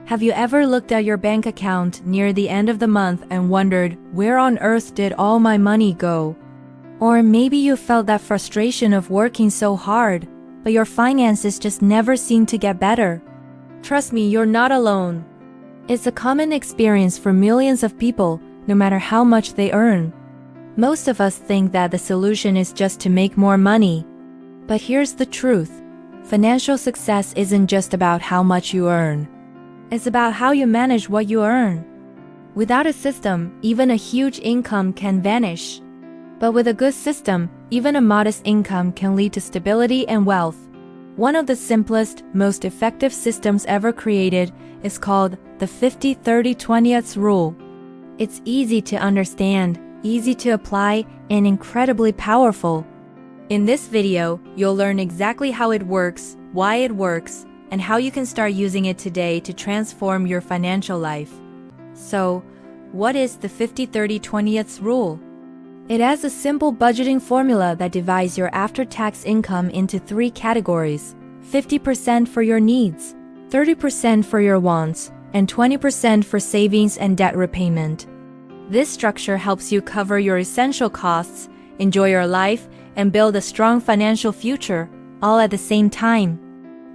Have you ever looked at your bank account near the end of the month and wondered, where on earth did all my money go? Or maybe you felt that frustration of working so hard, but your finances just never seem to get better. Trust me, you're not alone. It's a common experience for millions of people, no matter how much they earn. Most of us think that the solution is just to make more money. But here's the truth. Financial success isn't just about how much you earn. It's about how you manage what you earn. Without a system, even a huge income can vanish. But with a good system, even a modest income can lead to stability and wealth. One of the simplest, most effective systems ever created is called the 50-30-20th rule. It's easy to understand, easy to apply, and incredibly powerful. In this video, you'll learn exactly how it works, why it works, and how you can start using it today to transform your financial life. So, what is the 50-30-20th rule? It has a simple budgeting formula that divides your after-tax income into 3 categories: 50% for your needs, 30% for your wants, and 20% for savings and debt repayment. This structure helps you cover your essential costs, enjoy your life, and build a strong financial future, all at the same time.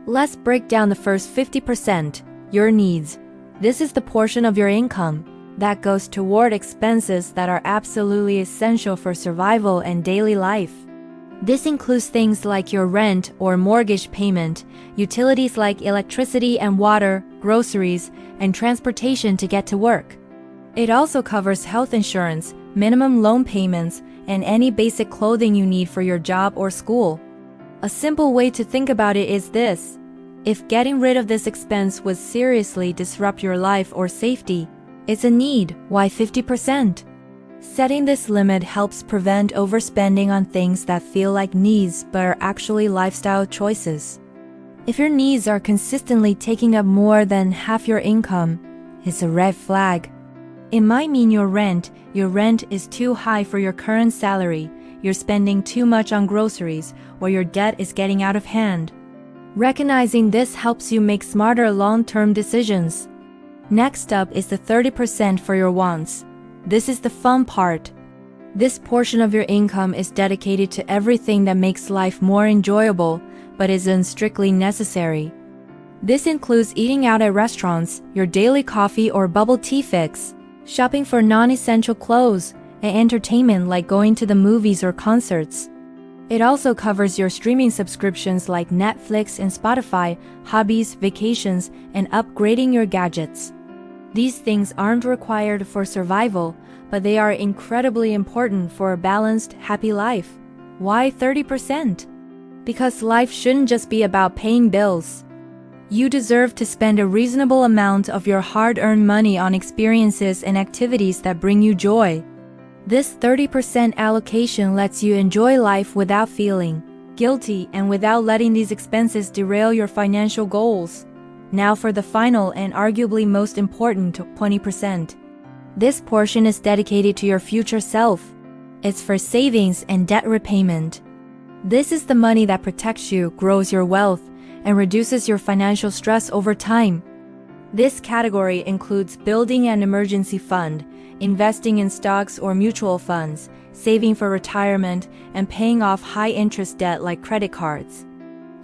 Let's break down the first 50%, your needs. This is the portion of your income that goes toward expenses that are absolutely essential for survival and daily life. This includes things like your rent or mortgage payment, utilities like electricity and water, groceries, and transportation to get to work. It also covers health insurance, minimum loan payments, and any basic clothing you need for your job or school. A simple way to think about it is this. If getting rid of this expense would seriously disrupt your life or safety, it's a need. Why 50%? Setting this limit helps prevent overspending on things that feel like needs but are actually lifestyle choices. If your needs are consistently taking up more than half your income, it's a red flag. It might mean your rent is too high for your current salary, you're spending too much on groceries, or your debt is getting out of hand. Recognizing this helps you make smarter long-term decisions. Next up is the 30% for your wants. This is the fun part. This portion of your income is dedicated to everything that makes life more enjoyable, but isn't strictly necessary. This includes eating out at restaurants, your daily coffee or bubble tea fix, shopping for non-essential clothes, and entertainment like going to the movies or concerts. It also covers your streaming subscriptions like Netflix and Spotify, hobbies, vacations, and upgrading your gadgets. These things aren't required for survival, but they are incredibly important for a balanced, happy life. Why 30%? Because life shouldn't just be about paying bills. You deserve to spend a reasonable amount of your hard-earned money on experiences and activities that bring you joy. This 30% allocation lets you enjoy life without feeling guilty and without letting these expenses derail your financial goals. Now for the final and arguably most important 20%. This portion is dedicated to your future self. It's for savings and debt repayment. This is the money that protects you, grows your wealth, and reduces your financial stress over time. This category includes building an emergency fund, investing in stocks or mutual funds, saving for retirement, and paying off high-interest debt like credit cards.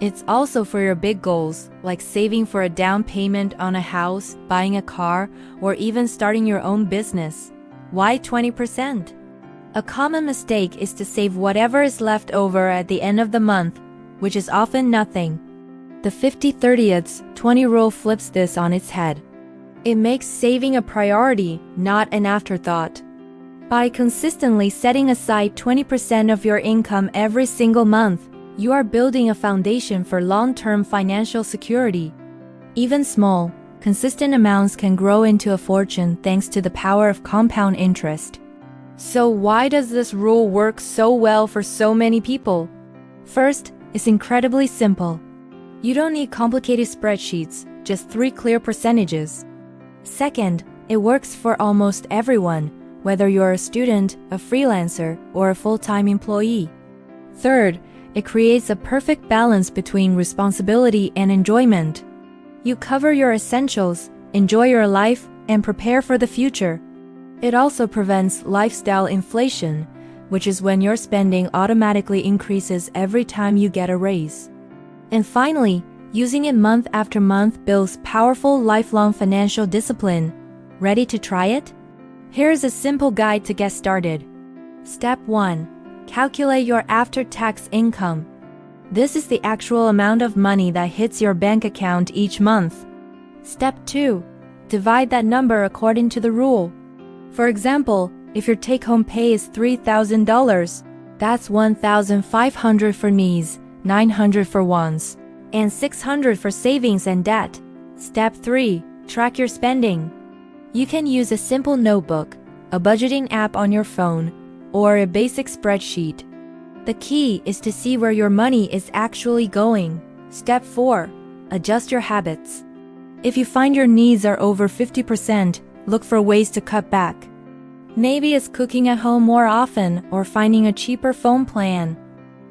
It's also for your big goals, like saving for a down payment on a house, buying a car, or even starting your own business. Why 20%? A common mistake is to save whatever is left over at the end of the month, which is often nothing. The 50-30-20 rule flips this on its head. It makes saving a priority, not an afterthought. By consistently setting aside 20% of your income every single month, you are building a foundation for long-term financial security. Even small, consistent amounts can grow into a fortune thanks to the power of compound interest. So why does this rule work so well for so many people? First, it's incredibly simple. You don't need complicated spreadsheets, just 3 clear percentages. Second, it works for almost everyone, whether you're a student, a freelancer, or a full-time employee. Third, it creates a perfect balance between responsibility and enjoyment. You cover your essentials, enjoy your life, and prepare for the future. It also prevents lifestyle inflation, which is when your spending automatically increases every time you get a raise. And finally, using it month after month builds powerful lifelong financial discipline. Ready to try it? Here's a simple guide to get started. Step 1. Calculate your after-tax income. This is the actual amount of money that hits your bank account each month. Step 2. Divide that number according to the rule. For example, if your take-home pay is $3,000, that's $1,500 for needs, $900 for wants, and $600 for savings and debt. Step 3. Track your spending. You can use a simple notebook, a budgeting app on your phone, or a basic spreadsheet. The key is to see where your money is actually going. Step 4. Adjust your habits. If you find your needs are over 50%, look for ways to cut back. Maybe it's cooking at home more often or finding a cheaper phone plan.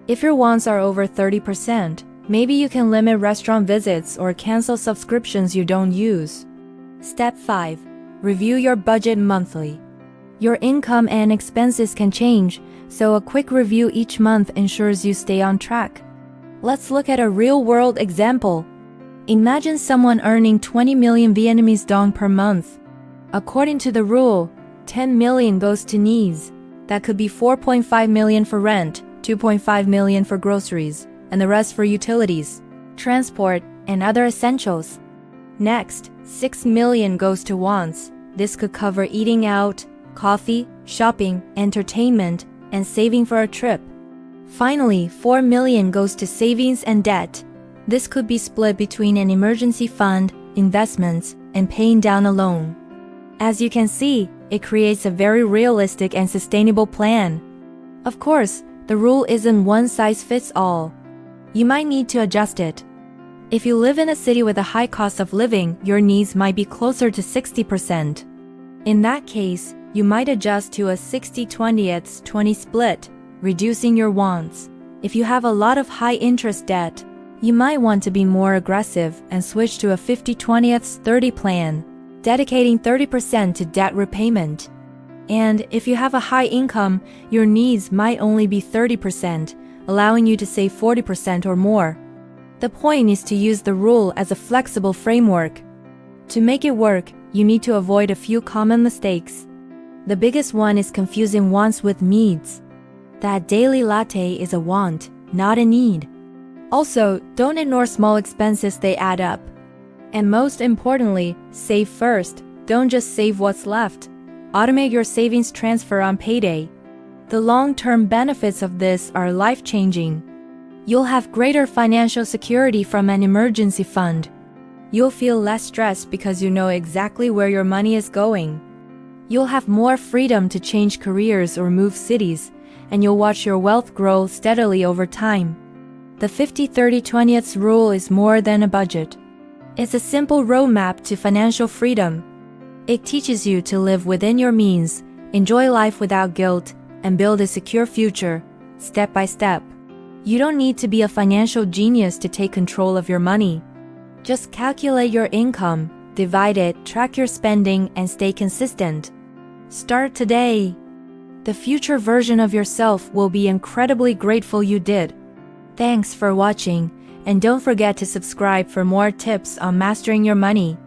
If your wants are over 30%, maybe you can limit restaurant visits or cancel subscriptions you don't use. Step 5. Review your budget monthly. Your income and expenses can change, so a quick review each month ensures you stay on track. Let's look at a real-world example. Imagine someone earning 20 million Vietnamese dong per month. According to the rule, 10 million goes to needs. That could be 4.5 million for rent, 2.5 million for groceries, and the rest for utilities, transport, and other essentials. Next, 6 million goes to wants. This could cover eating out, coffee, shopping, entertainment, and saving for a trip. Finally, 4 million goes to savings and debt. This could be split between an emergency fund, investments, and paying down a loan. As you can see, it creates a very realistic and sustainable plan. Of course, the rule isn't one size fits all. You might need to adjust it. If you live in a city with a high cost of living, your needs might be closer to 60%. In that case, you might adjust to a 60-20 split, reducing your wants. If you have a lot of high-interest debt, you might want to be more aggressive and switch to a 50-20-30 plan, dedicating 30% to debt repayment. And if you have a high income, your needs might only be 30%, allowing you to save 40% or more. The point is to use the rule as a flexible framework. To make it work, you need to avoid a few common mistakes. The biggest one is confusing wants with needs. That daily latte is a want, not a need. Also, don't ignore small expenses, they add up. And most importantly, save first. Don't just save what's left. Automate your savings transfer on payday. The long-term benefits of this are life-changing. You'll have greater financial security from an emergency fund. You'll feel less stressed because you know exactly where your money is going. You'll have more freedom to change careers or move cities, and you'll watch your wealth grow steadily over time. The 50-30-20 rule is more than a budget. It's a simple roadmap to financial freedom. It teaches you to live within your means, enjoy life without guilt, and build a secure future, step by step. You don't need to be a financial genius to take control of your money. Just calculate your income, divide it, track your spending, and stay consistent. Start today. The future version of yourself will be incredibly grateful you did. Thanks for watching, and don't forget to subscribe for more tips on mastering your money.